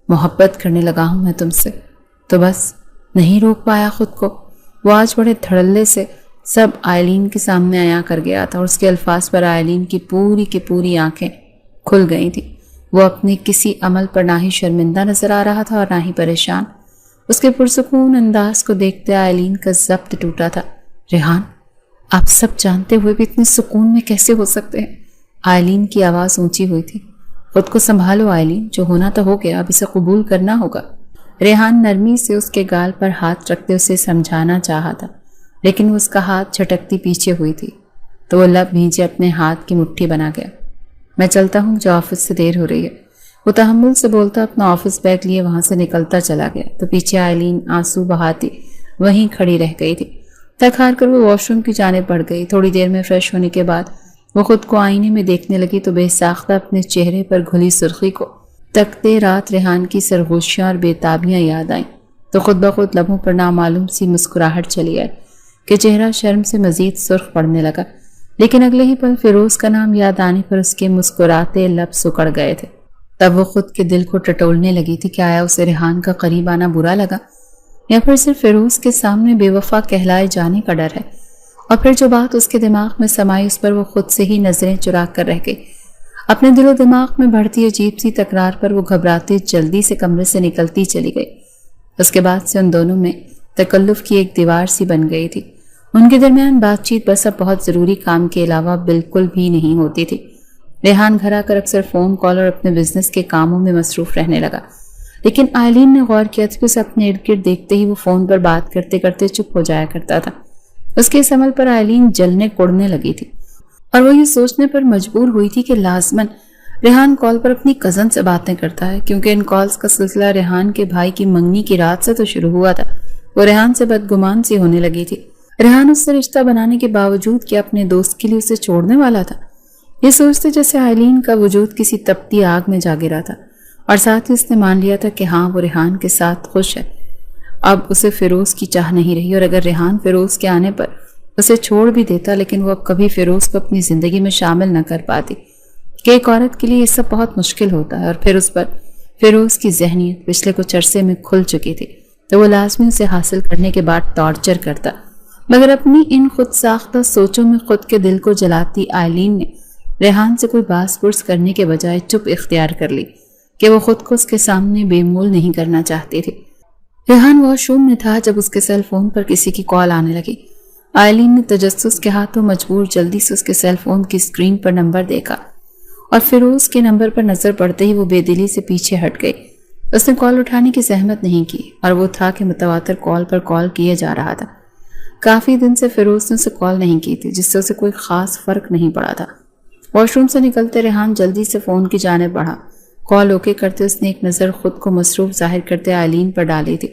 Speaker 1: محبت کرنے لگا ہوں میں تم سے، تو بس نہیں روک پایا خود کو۔ وہ آج بڑے دھڑلے سے سب آئلین کے سامنے آیا کر گیا تھا، اور اس کے الفاظ پر آئلین کی پوری آنکھیں کھل گئی تھیں۔ وہ اپنے کسی عمل پر نہ ہی شرمندہ نظر آ رہا تھا اور نہ ہی پریشان۔ اس کے پرسکون انداز کو دیکھتے آئلین کا ضبط ٹوٹا تھا۔ ریحان، آپ سب جانتے ہوئے بھی اتنے سکون میں کیسے ہو سکتے ہیں؟ آئلین کی آواز اونچی ہوئی تھی۔ خود کو سنبھالو آئلین، جو ہونا تو ہو گیا، اب اسے قبول کرنا ہوگا۔ ریحان نرمی سے اس کے گال پر ہاتھ رکھتے اسے سمجھانا چاہا تھا، لیکن اس کا ہاتھ جھٹکتی پیچھے ہوئی تھی، تو وہ لب بھیجے اپنے ہاتھ کی مٹھی بنا گیا۔ میں چلتا ہوں، جو آفس سے دیر ہو رہی ہے۔ وہ تحمل سے بولتا اپنا آفس بیگ لیے وہاں سے نکلتا چلا گیا، تو پیچھے آئلین آنسو بہاتی وہیں کھڑی رہ گئی تھی۔ تھک ہار کر وہ واش روم کی جانب بڑھ گئی۔ تھوڑی دیر میں فریش ہونے کے بعد وہ خود کو آئینے میں دیکھنے لگی تو بے ساختہ اپنے چہرے پر گھلی سرخی کو تکتے رات ریحان کی سرگوشیاں اور بےتابیاں یاد آئیں، تو خود بخود لبوں پر نامعلوم سی مسکراہٹ چلی آئی کہ چہرہ شرم سے مزید سرخ پڑنے لگا۔ لیکن اگلے ہی پل فیروز کا نام یاد آنے پر اس کے مسکراتے لب سکڑ گئے تھے۔ تب وہ خود کے دل کو ٹٹولنے لگی تھی کہ آیا اسے ریحان کا قریب آنا برا لگا، یا پھر صرف فیروز کے سامنے بے وفا کہلائے جانے کا ڈر ہے۔ اور پھر جو بات اس کے دماغ میں سمائی، اس پر وہ خود سے ہی نظریں چرا کر رہ گئی۔ اپنے دل و دماغ میں بڑھتی عجیب سی تکرار پر وہ گھبراتے جلدی سے کمرے سے نکلتی چلی گئی۔ اس کے بعد سے ان دونوں میں تکلف کی ایک دیوار سی بن گئی تھی۔ ان کے درمیان بات چیت بس اب بہت ضروری کام کے علاوہ بالکل بھی نہیں ہوتی تھی۔ ریحان گھر آ کر اکثر فون کال اور اپنے بزنس کے کاموں میں مصروف رہنے لگا، لیکن آئلین نے غور کیا تھا کہ اسے اپنے ارد گرد دیکھتے ہی وہ فون پر بات کرتے کرتے چپ ہو جایا کرتا تھا۔ اس کے اس عمل پر آئلین جلنے کوڑنے لگی تھی، اور وہ یہ سوچنے پر مجبور ہوئی تھی کہ لازماً ریحان کال پر اپنی کزن سے باتیں کرتا ہے، کیونکہ ان کالز کا سلسلہ ریحان کے بھائی کی منگنی کی رات سے تو شروع ہوا تھا۔ وہ ریحان سے بدگمان سی ہونے لگی تھی۔ ریحان اس سے رشتہ بنانے کے باوجود کہ اپنے دوست کے لیے اسے چھوڑنے والا تھا، یہ سوچتے جیسے آئلین کا وجود کسی تپتی آگ میں جا گرا تھا، اور ساتھ ہی اس نے مان لیا تھا کہ ہاں وہ ریحان کے ساتھ خوش ہے۔ اب اسے فیروز کی چاہ نہیں رہی، اور اگر ریحان فیروز کے آنے پر اسے چھوڑ بھی دیتا، لیکن وہ اب کبھی فیروز کو اپنی زندگی میں شامل نہ کر پاتی، کہ ایک عورت کے لیے یہ سب بہت مشکل ہوتا ہے۔ اور پھر اس پر فیروز کی ذہنیت پچھلے کچھ عرصے میں کھل چکی تھی، تو وہ لازمی اسے حاصل کرنے کے بعد ٹارچر کرتا، مگر اپنی ان خود ساختہ سوچوں میں خود کے دل کو جلاتی آئلین نے ریحان سے کوئی باس پرس کرنے کے بجائے چپ اختیار کر لی کہ وہ خود کو اس کے سامنے بے مول نہیں کرنا چاہتی تھی۔ ریحان واش روم میں تھا جب اس کے سیل فون پر کسی کی کال آنے لگی۔ آئلین نے تجسس کے ہاتھوں مجبور جلدی سے اس کے سیل فون کی اسکرین پر نمبر دیکھا، اور فیروز کے نمبر پر نظر پڑتے ہی وہ بے دلی سے پیچھے ہٹ گئی۔ اس نے کال اٹھانے کی زحمت نہیں کی، اور وہ تھا کہ متواتر کال پر کال کیے جا رہا تھا۔ کافی دن سے فیروز نے اسے کال نہیں کی تھی، جس سے اسے کوئی خاص فرق نہیں پڑا تھا۔ واش روم سے نکلتے ریحان جلدی سے فون کی جانب بڑھا۔ کال اوکے کرتے اس نے ایک نظر خود کو مصروف ظاہر کرتے آئلین پر ڈالی تھی،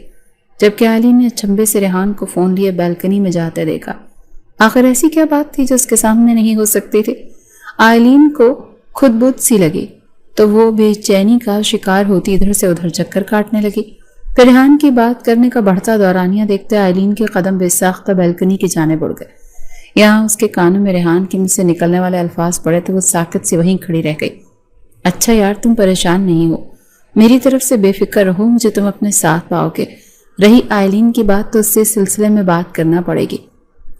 Speaker 1: جبکہ آئلین نے اچنبے سے ریحان کو فون لیے بیلکنی میں جاتے دیکھا۔ آخر ایسی کیا بات تھی جو اس کے سامنے نہیں ہو سکتی تھی؟ آئلین کو خود بدھ سی لگی، تو وہ بے چینی کا شکار ہوتی ادھر سے ادھر چکر کاٹنے لگی۔ پھر ریحان کی بات کرنے کا بڑھتا دورانیہ دیکھتے آئلین کے قدم بے ساختہ بیلکنی کی جانب اڑ گئے۔ یہاں اس کے کانوں میں ریحان کے منہ سے نکلنے والے الفاظ پڑے تو وہ ساکت سے وہیں کھڑی رہ گئی۔ اچھا یار، تم پریشان نہیں ہو، میری طرف سے بے فکر رہو، مجھے تم اپنے ساتھ پاؤ گے۔ رہی آئلین کی بات تو اس سے سلسلے میں بات کرنا پڑے گی،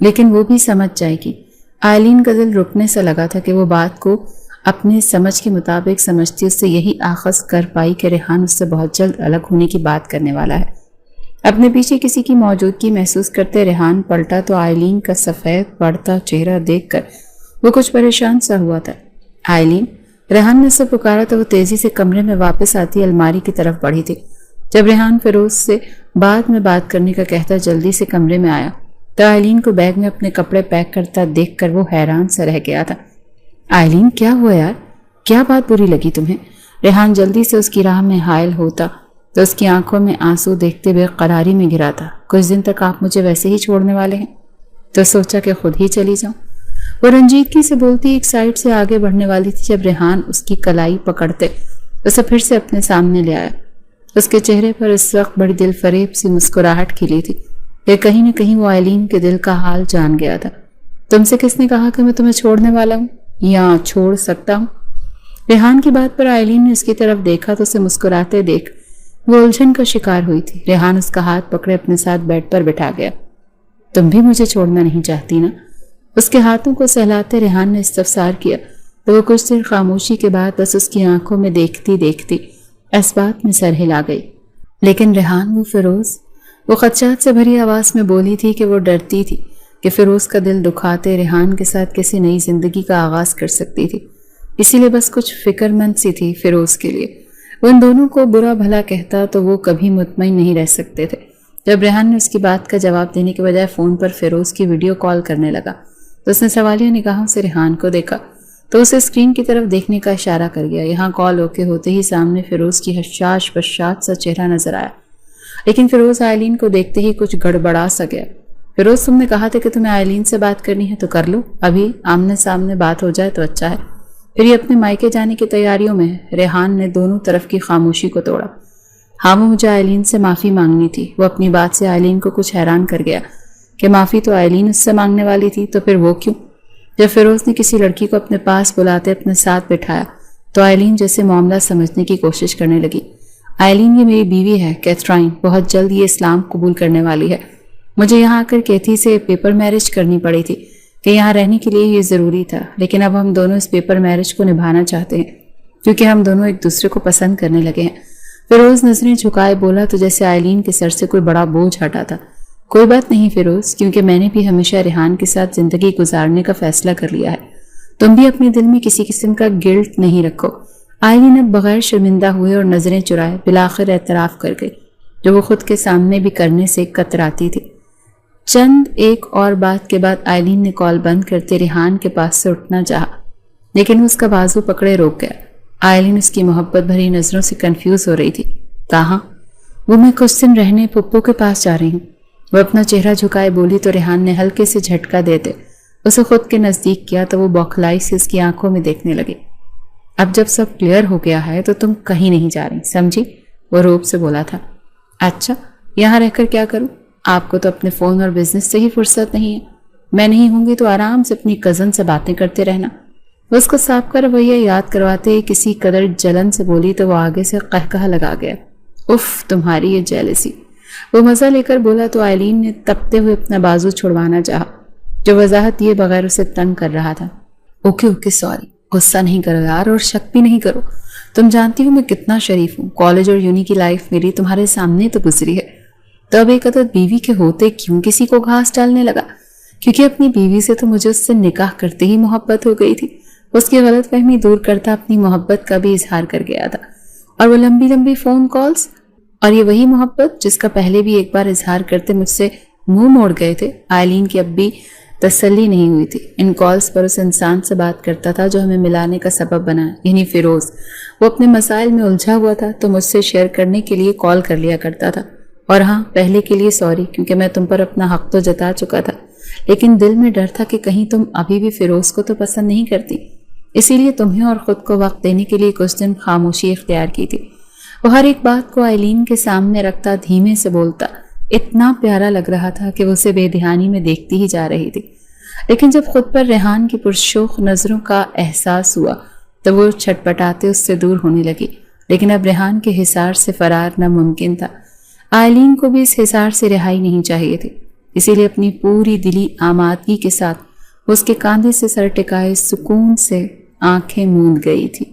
Speaker 1: لیکن وہ بھی سمجھ جائے گی۔ آئلین کا دل رکنے سے لگا تھا کہ وہ بات کو اپنے سمجھ کے مطابق سمجھتی، اس سے یہی آخذ کر پائی کہ ریحان اس سے بہت جلد الگ ہونے کی بات کرنے والا ہے۔ اپنے پیچھے کسی کی موجودگی محسوس کرتے ریحان پلٹا تو آئلین کا سفید پڑتا چہرہ دیکھ کر وہ کچھ پریشان سا ہوا تھا۔ آئلین، ریحان نے اسے پکارا تو وہ تیزی سے کمرے میں واپس آتی الماری کی طرف بڑھی تھی۔ جب ریحان فیروز سے بعد میں بات کرنے کا کہتا جلدی سے کمرے میں آیا تو آئلین کو بیگ میں اپنے کپڑے پیک کرتا دیکھ کر وہ حیران سا رہ گیا تھا۔ آئلین، کیا ہوا یار؟ کیا بات بری لگی تمہیں؟ ریحان جلدی سے اس کی راہ میں حائل ہوتا تو اس کی آنکھوں میں آنسو دیکھتے ہوئے قراری میں گرا تھا۔ کچھ دن تک آپ مجھے ویسے ہی چھوڑنے والے ہیں؟ تو سوچا کہ خود ہی چلی جاؤں۔ وہ رنجیدگی سے بولتی ایک سائڈ سے آگے بڑھنے والی تھی جب ریحان اس کی کلائی پکڑتے اسے پھر سے اپنے سامنے لے آیا۔ اس کے چہرے پر اس وقت بڑی دل فریب سی مسکراہٹ کھلی تھی کہ کہیں نہ کہیں وہ آئلین کے دل کا حال جان گیا تھا۔ تم سے کس نے کہا کہ میں تمہیں چھوڑنے والا ہوں یا چھوڑ سکتا ہوں؟ ریحان کی بات پر آئلین نے اس کی طرف دیکھا تو اسے مسکراتے دیکھ وہ الجھن کا شکار ہوئی تھی۔ ریحان اس کا ہاتھ پکڑے اپنے ساتھ بیڈ پر بٹھا گیا۔ تم بھی مجھے چھوڑنا نہیں چاہتی نا؟ اس کے ہاتھوں کو سہلاتے ریحان نے استفسار کیا تو وہ کچھ دیر خاموشی کے بعد بس اس کی آنکھوں میں دیکھتی دیکھتی اس بات میں سر ہلا گئی۔ لیکن ریحان، وہ فیروز، وہ خدشات سے بھری آواز میں بولی تھی کہ وہ ڈرتی تھی کہ فیروز کا دل دکھاتے ریحان کے ساتھ کسی نئی زندگی کا آغاز کر سکتی تھی، اسی لیے بس کچھ فکر مند سی تھی فیروز کے لیے۔ وہ ان دونوں کو برا بھلا کہتا تو وہ کبھی مطمئن نہیں رہ سکتے تھے۔ جب ریحان نے اس کی بات کا جواب دینے کے بجائے فون پر فیروز کی ویڈیو کال کرنے لگا تو اس نے سوالیہ نگاہوں سے ریحان کو دیکھا تو اسے اسکرین کی طرف دیکھنے کا اشارہ کر گیا۔ یہاں کال اوکے ہوتے ہی سامنے فیروز کی حشاش بشاش سا چہرہ نظر آیا، لیکن فیروز آئلین کو دیکھتے ہی کچھ گڑبڑا سا گیا۔ فیروز، تم نے کہا تھا کہ تمہیں آئلین سے بات کرنی ہے تو کر لو، ابھی آمنے سامنے بات ہو جائے تو اچھا ہے، پھر یہ اپنے مائکے جانے کی تیاریوں میں ہے۔ ریحان نے دونوں طرف کی خاموشی کو توڑا۔ ہاں، وہ مجھے آئلین سے معافی مانگنی تھی۔ وہ اپنی بات سے آئلین کو کچھ حیران کر گیا کہ معافی تو آئلین اس سے مانگنے والی تھی تو پھر وہ کیوں؟ جب فیروز نے کسی لڑکی کو اپنے پاس بلاتے اپنے ساتھ بٹھایا تو آئلین جیسے معاملہ سمجھنے کی کوشش کرنے لگی۔ آئلین، یہ میری بیوی ہے کیتھرائن، بہت جلد یہ اسلام قبول کرنے والی ہے۔ مجھے یہاں آ کر کیتھی سے پیپر میرج کرنی پڑی تھی کہ یہاں رہنے کے لیے یہ ضروری تھا، لیکن اب ہم دونوں اس پیپر میرج کو نبھانا چاہتے ہیں کیونکہ ہم دونوں ایک دوسرے کو پسند کرنے لگے ہیں۔ فیروز نظریں جھکائے بولا تو جیسے آئلین کے سر سے کوئی بڑا بوجھ ہٹا تھا۔ کوئی بات نہیں فیروز، کیونکہ میں نے بھی ہمیشہ ریحان کے ساتھ زندگی گزارنے کا فیصلہ کر لیا ہے۔ تم بھی اپنے دل میں کسی قسم کا گلٹ نہیں رکھو۔ آئلین اب بغیر شرمندہ ہوئے اور نظریں چرائے بالآخر اعتراف کر گئی، جو وہ خود کے سامنے بھی کرنے سے کتراتی تھی۔ چند ایک اور بات کے بعد آئلین نے کال بند کرتے ریحان کے پاس سے اٹھنا چاہا، لیکن اس کا بازو پکڑے روک گیا۔ آئلین اس کی محبت بھری نظروں سے کنفیوز ہو رہی تھی۔ کہاں؟ وہ میں کچھ دن رہنے پھپھو کے پاس جا رہی ہوں۔ وہ اپنا چہرہ جھکائے بولی تو ریحان نے ہلکے سے جھٹکا دیتے اسے خود کے نزدیک کیا تو وہ بوکھلائی سے اس کی آنکھوں میں دیکھنے لگی۔ اب جب سب کلیئر ہو گیا ہے تو تم کہیں نہیں جا رہی، سمجھی؟ وہ روب سے بولا تھا۔ اچھا، یہاں رہ کر کیا کروں؟ آپ کو تو اپنے فون اور بزنس سے ہی فرصت نہیں ہے۔ میں نہیں ہوں گی تو آرام سے اپنی کزن سے باتیں کرتے رہنا۔ وہ اس کو صاف کا رویہ یاد کرواتے کسی قدر جلن سے بولی تو وہ آگے سے قہقہہ لگا گیا۔ اف، تمہاری یہ جیلسی! وہ مزہ لے کر بولا تو آئلین نے تپتے ہوئے اپنا بازو چھڑوانا چاہا، جو وضاحت یہ بغیر اسے تنگ کر رہا تھا۔ اوکے سوری، غصہ نہیں کرو یار اور شک بھی نہیں کرو۔ تم جانتی ہو میں کتنا شریف ہوں، کالج اور یونی کی لائف میری تمہارے سامنے تو گزری ہے، تو اب ایک عدد بیوی کے ہوتے کیوں کسی کو گھاس ڈالنے لگا؟ کیونکہ اپنی بیوی سے تو مجھے اس سے نکاح کرتے ہی محبت ہو گئی تھی۔ اس کی غلط فہمی دور کرتا اپنی محبت کا بھی اظہار کر گیا تھا، اور وہ لمبی لمبی فون کالز، اور یہ وہی محبت جس کا پہلے بھی ایک بار اظہار کرتے مجھ سے منہ موڑ گئے تھے۔ آئلین کی اب بھی تسلی نہیں ہوئی تھی۔ ان کالز پر اس انسان سے بات کرتا تھا جو ہمیں ملانے کا سبب بنا، یعنی فیروز۔ وہ اپنے مسائل میں الجھا ہوا تھا تو مجھ سے شیئر کرنے کے لیے کال کر لیا کرتا تھا۔ اور ہاں، پہلے کے لیے سوری، کیونکہ میں تم پر اپنا حق تو جتا چکا تھا، لیکن دل میں ڈر تھا کہ کہیں تم ابھی بھی فیروز کو تو پسند نہیں کرتی، اسی لیے تمہیں اور خود کو وقت دینے کے لیے کچھ دن خاموشی اختیار کی تھی۔ وہ ہر ایک بات کو آئلین کے سامنے رکھتا، دھیمے سے بولتا، اتنا پیارا لگ رہا تھا کہ وہ اسے بے دھیانی میں دیکھتی ہی جا رہی تھی۔ لیکن جب خود پر ریحان کی پرشوق نظروں کا احساس ہوا تو وہ چھٹپٹاتے اس سے دور ہونے لگی، لیکن اب ریحان کے حصار سے فرار ناممکن تھا۔ آئلین کو بھی اس حصار سے رہائی نہیں چاہیے تھی، اسی لیے اپنی پوری دلی آمادگی کے ساتھ اس کے کاندھے سے سر ٹکائے سکون سے آنکھیں موند گئی تھی۔